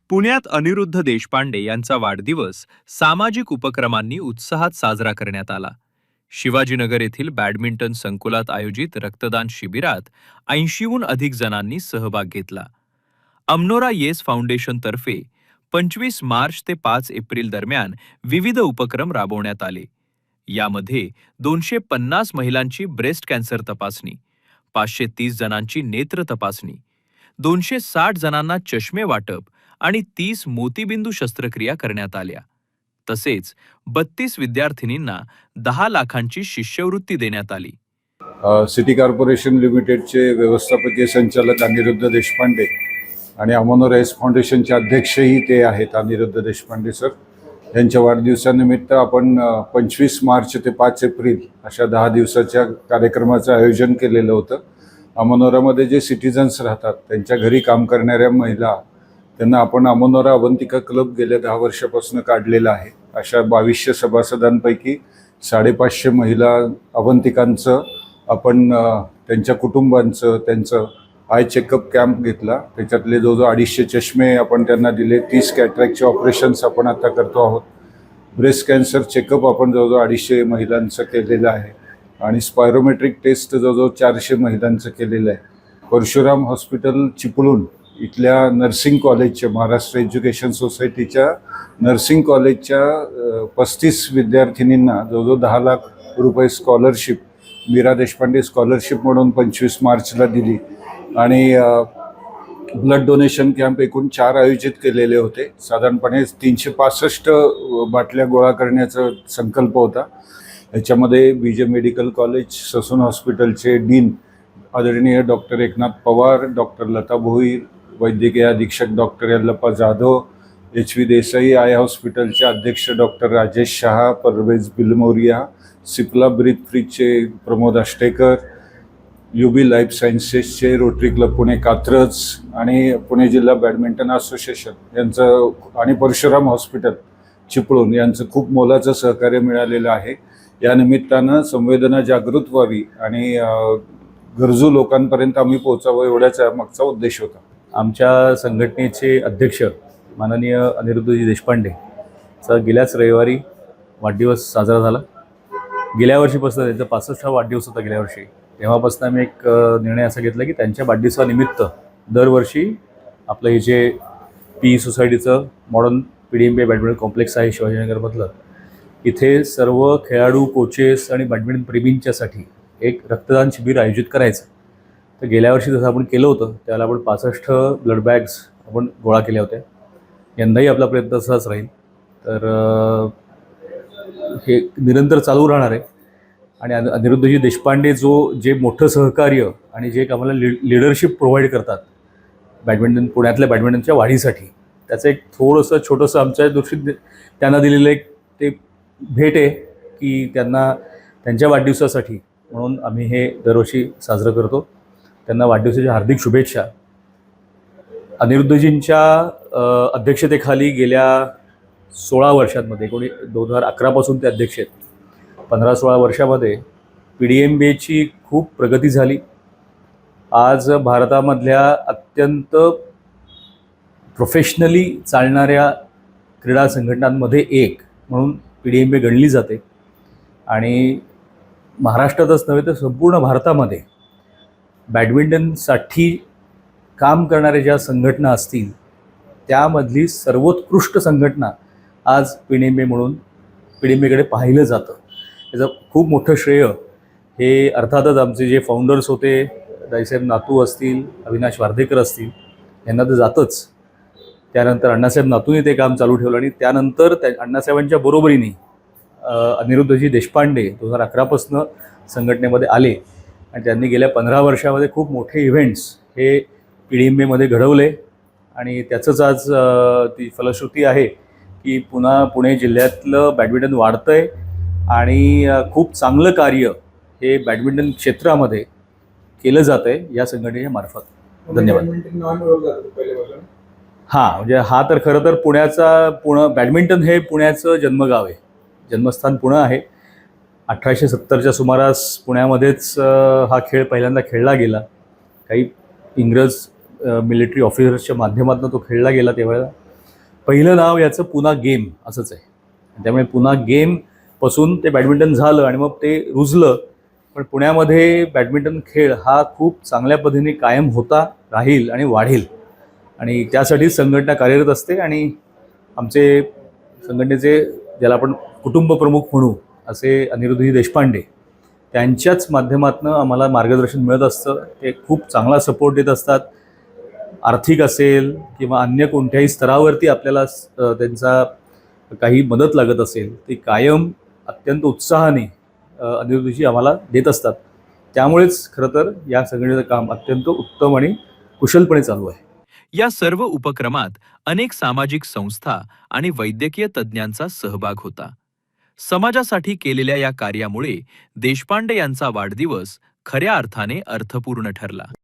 पुण्यात अनिरुद्ध देशपांडे यांचा वाढदिवस सामाजिक उपक्रमांनी उत्साहात साजरा करण्यात आला. शिवाजीनगर येथील बॅडमिंटन संकुलात आयोजित रक्तदान शिबिरात 80हून अधिक जणांनी सहभाग घेतला. अमनोरा येस फाउंडेशन तर्फे 25 मार्च ते 5 एप्रिल दरम्यान विविध उपक्रम राबवण्यात आले. यामध्ये 250 महिलांची ब्रेस्ट कॅन्सर तपासणी, 530 जणांची नेत्र तपासणी, 260 जणांना चष्मे वाटप आणि 30 मोतीबिंदू शस्त्रक्रिया करण्यात आल्या. तसेच 32 विद्यार्थिनींना 10 लाखांची शिष्यवृत्ती देण्यात आली. सिटी कॉर्पोरेशन लिमिटेडचे व्यवस्थापकीय संचालक अनिरुद्ध देशपांडे आणि अमनोरा येस फाउंडेशनचे अध्यक्षही ते आहेत अनिरुद्ध देशपांडे सर. यांच्या वाढदिवसानिमित्त आपण 25 मार्च ते 5 एप्रिल अशा 10 दिवसाच्या कार्यक्रमाचं आयोजन केलेलं होतं. अमनोरामध्ये जे सिटीजन्स राहतात त्यांच्या घरी काम करणाऱ्या महिला त्यांना आपण अमनोरा अवंतिका क्लब गेल्या 10 वर्षापासून काढलेला आहे. अशा 2200 सभासदांपैकी 550 महिला अवंतिकांचं आपण त्यांच्या कुटुंबांचं त्यांचं आय चेकअप कॅम्प घेतला. त्याच्यातले जवळजवळ 250 चष्मे आपण त्यांना दिले. 30 कॅटरॅक्टचे ऑपरेशन्स आपण आता करतो आहोत. ब्रेस्ट कॅन्सर चेकअप आपण जवळजवळ 250 महिलांचं केलेलं आहे आणि स्पायरोमेट्रिक टेस्ट जवळजवळ 400 महिलांचं केलेलं आहे. परशुराम हॉस्पिटल चिपळूण इथल्या नर्सिंग कॉलेजच्या महाराष्ट्र एज्युकेशन सोसायटीच्या नर्सिंग कॉलेजच्या 35 विद्यार्थिनींना जवळजवळ 10 लाख रुपये स्कॉलरशिप मीरा देशपांडे स्कॉलरशिप म्हणून 25 मार्चला दिली. आणि ब्लड डोनेशन कॅम्प एकूण 4 आयोजित केलेले होते. साधारणपणे 365 बाटल्या गोळा करण्याचा संकल्प होता. याच्यामध्ये विजय मेडिकल कॉलेज ससून हॉस्पिटलचे डीन आदरणीय डॉक्टर एकनाथ पवार, डॉक्टर लता भोईर, वैद्यकीय अधीक्षक doctor Yallappa Jadhav, HV Desai eye हॉस्पिटलचे अध्यक्ष डॉक्टर राजेश शहा, परवेज बिलमोरिया, सिप्ला ब्रीथ फ्रीजचे प्रमोद आष्टेकर, UB लाईफ सायन्सेसचे रोटरी क्लब पुणे कात्रज आणि पुणे जिल्हा बॅडमिंटन असोसिएशन यांचं आणि परशुराम हॉस्पिटल चिपळूण यांचं खूप मोलाचं सहकार्य मिळालेलं आहे. या निमित्तानं संवेदना जागृत व्हावी आणि गरजू लोकांपर्यंत आम्ही पोहोचावं एवढाचा मागचा उद्देश होता. आमच्या संघटनेचे अध्यक्ष माननीय अनिरुद्धजी देशपांडेचा गेल्याच रविवारी वाढदिवस साजरा झाला. गेल्या वर्षीपासून त्यांचा 65वा वाढदिवस होता गेल्या वर्षी. तेव्हापासून आम्ही एक निर्णय असा घेतला की त्यांच्या वाढदिवसानिमित्त दरवर्षी आपलं हे जे PE सोसायटीचं मॉडर्न PDMBA बॅडमिंटन कॉम्प्लेक्स आहे शिवाजीनगरमधलं, इथे सर्व खेळाडू, कोचेस आणि बॅडमिंटन प्रेमींच्यासाठी एक रक्तदान शिबिर आयोजित करायचं. तर गेल्या वर्षी जसं आपण केलं होतं त्याला आपण 65 ब्लड बॅग्स आपण गोळा केल्या होत्या. यंदाही आपला प्रयत्न तसाच राहील. तर हे निरंतर चालू राहणार आहे. आणि अनिरुद्धजी देशपांडे जे मोठं सहकार्य आणि जे आम्हाला लिडरशिप प्रोव्हाइड करतात बॅडमिंटन पुण्यातल्या बॅडमिंटनच्या वाढीसाठी, त्याचं एक थोडंसं छोटंसं आमच्या दृष्टीत त्यांना दिलेलं एक ते भेट आहे की त्यांना त्यांच्या वाढदिवसासाठी म्हणून आम्ही हे दरवर्षी साजरं करतो. त्यांना वाढदिवसाच्या हार्दिक शुभेच्छा. अनिरुद्धजींच्या अध्यक्षतेखाली गेल्या 16 वर्षांमध्ये 2011 पासून ते अध्यक्ष आहेत. 15-16 वर्षामध्ये PDMBAची खूप प्रगती झाली. आज भारतामधल्या अत्यंत प्रोफेशनली चालणाऱ्या क्रीडा संघटनांमध्ये एक म्हणून PDMBA गणली जाते. आणि महाराष्ट्रातच नव्हे तर संपूर्ण भारतामध्ये बॅडमिंटनसाठी काम करणाऱ्या ज्या संघटना असतील त्यामधली सर्वोत्कृष्ट संघटना आज PDMBAकडे पाहिलं जातं. त्याचं खूप मोठं श्रेय हे अर्थातच आमचे जे फाउंडर्स होते, दाईसाहेब नातू असतील, अविनाश वार्धेकर असतील, यांना तर जातंच. त्यानंतर अण्णासाहेब नातूंनी ते काम चालू ठेवलं आणि त्यानंतर अण्णासाहेबांच्या बरोबरीने अनिरुद्धजी देशपांडे 2011 पासून संघटनेमध्ये आले आणि त्यांनी गेल्या 15 वर्षामध्ये खूप मोठे इव्हेंट्स हे PDMBAमध्ये घडवले. आणि त्याचंच आज ती फलश्रुती आहे की पुणे जिल्ह्यातलं बॅडमिंटन वाढतं आहे आणि खूप चांगलं कार्य हे बॅडमिंटन क्षेत्रामध्ये केलं जातं आहे या संघटनेच्या मार्फत. धन्यवाद. हां, म्हणजे हा तर खरं तर बॅडमिंटन हे पुण्याचं जन्मगाव आहे, जन्मस्थान पुणे आहे. 1870च्या सुमारास पुण्यामध्येच हा खेळ पहिल्यांदा खेळला गेला. काही इंग्रज मिलिटरी ऑफिसर्सच्या माध्यमातून तो खेळला गेला तेव्हा. पहिलं नाव याचं पुन्हा गेम असंच आहे. त्यामुळे पुन्हा गेमपासून ते बॅडमिंटन झालं आणि मग ते रुजलं. पण पुण्यामध्ये बॅडमिंटन खेळ हा खूप चांगल्या पद्धतीने कायम होता, राहील आणि वाढेल. आणि त्यासाठी संघटना कार्यरत असते. आणि आमचे संघटनेचे, ज्याला आपण कुटुंब प्रमुख म्हणू, असे अनिरुद्धजी देशपांडे, त्यांच्याच माध्यमातून आम्हाला मार्गदर्शन मिळत असतं. ते खूप चांगला सपोर्ट देत असतात. आर्थिक असेल किंवा अन्य कोणत्याही स्तरावरती आपल्याला त्यांचा काही मदत लागत असेल, ती कायम अत्यंत उत्साहाने अनिरुद्धजी आम्हाला देत असतात. त्यामुळेच खरं तर या संघटनेचं काम अत्यंत उत्तम आणि कुशलपणे चालू आहे. या सर्व उपक्रमात अनेक सामाजिक संस्था आणि वैद्यकीय तज्ज्ञांचा सहभाग होता. समाजासाठी केलेल्या या कार्यामुळे देशपांडे यांचा वाढदिवस खऱ्या अर्थाने अर्थपूर्ण ठरला.